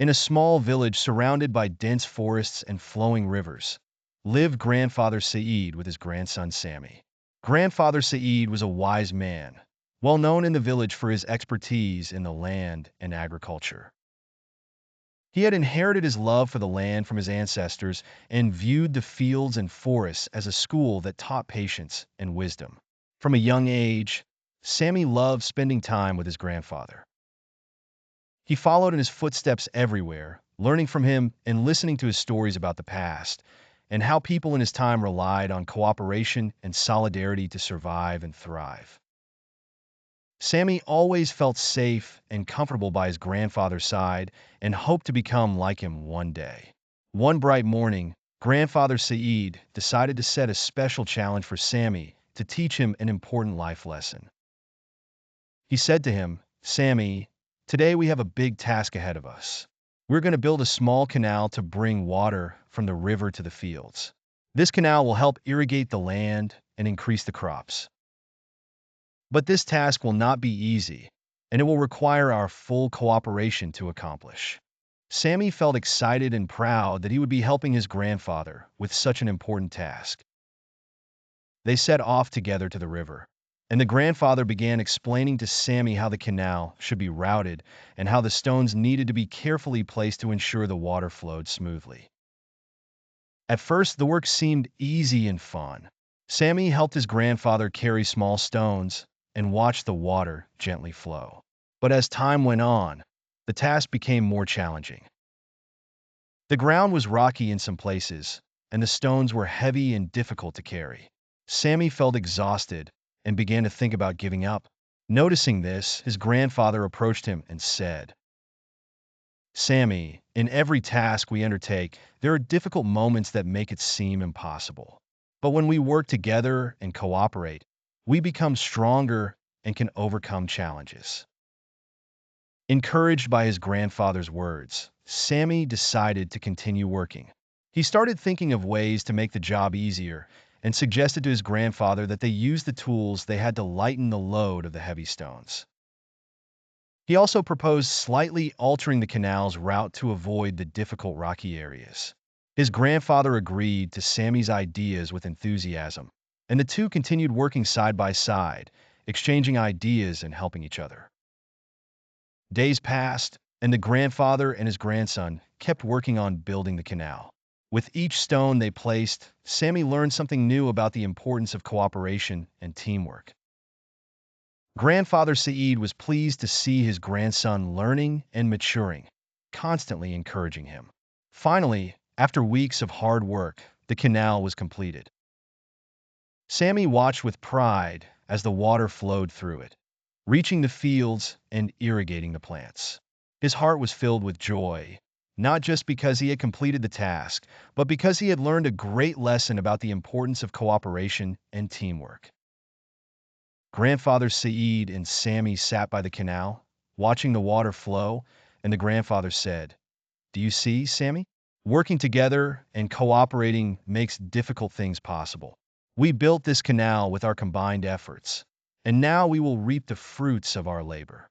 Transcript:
In a small village surrounded by dense forests and flowing rivers, lived grandfather Saeed with his grandson Sami. Grandfather Saeed was a wise man, well known in the village for his expertise in the land and agriculture. He had inherited his love for the land from his ancestors and viewed the fields and forests as a school that taught patience and wisdom. From a young age, Sami loved spending time with his grandfather. He followed in his footsteps everywhere, learning from him and listening to his stories about the past, and how people in his time relied on cooperation and solidarity to survive and thrive. Sami always felt safe and comfortable by his grandfather's side and hoped to become like him one day. One bright morning, grandfather Saeed decided to set a special challenge for Sami to teach him an important life lesson. He said to him, "Sami, today we have a big task ahead of us. We're going to build a small canal to bring water from the river to the fields. This canal will help irrigate the land and increase the crops. But this task will not be easy, and it will require our full cooperation to accomplish." Sami felt excited and proud that he would be helping his grandfather with such an important task. They set off together to the river, and the grandfather began explaining to Sami how the canal should be routed and how the stones needed to be carefully placed to ensure the water flowed smoothly. At first, the work seemed easy and fun. Sami helped his grandfather carry small stones and watched the water gently flow. But as time went on, the task became more challenging. The ground was rocky in some places, and the stones were heavy and difficult to carry. Sami felt exhausted and began to think about giving up. Noticing this, his grandfather approached him and said, "Sami, in every task we undertake, there are difficult moments that make it seem impossible. But when we work together and cooperate, we become stronger and can overcome challenges." Encouraged by his grandfather's words, Sami decided to continue working. He started thinking of ways to make the job easier and suggested to his grandfather that they use the tools they had to lighten the load of the heavy stones. He also proposed slightly altering the canal's route to avoid the difficult rocky areas. His grandfather agreed to Sami's ideas with enthusiasm, and the two continued working side by side, exchanging ideas and helping each other. Days passed, and the grandfather and his grandson kept working on building the canal. With each stone they placed, Sami learned something new about the importance of cooperation and teamwork. Grandfather Saeed was pleased to see his grandson learning and maturing, constantly encouraging him. Finally, after weeks of hard work, the canal was completed. Sami watched with pride as the water flowed through it, reaching the fields and irrigating the plants. His heart was filled with joy, not just because he had completed the task, but because he had learned a great lesson about the importance of cooperation and teamwork. Grandfather Saeed and Sami sat by the canal, watching the water flow, and the grandfather said, "Do you see, Sami? Working together and cooperating makes difficult things possible. We built this canal with our combined efforts, and now we will reap the fruits of our labor."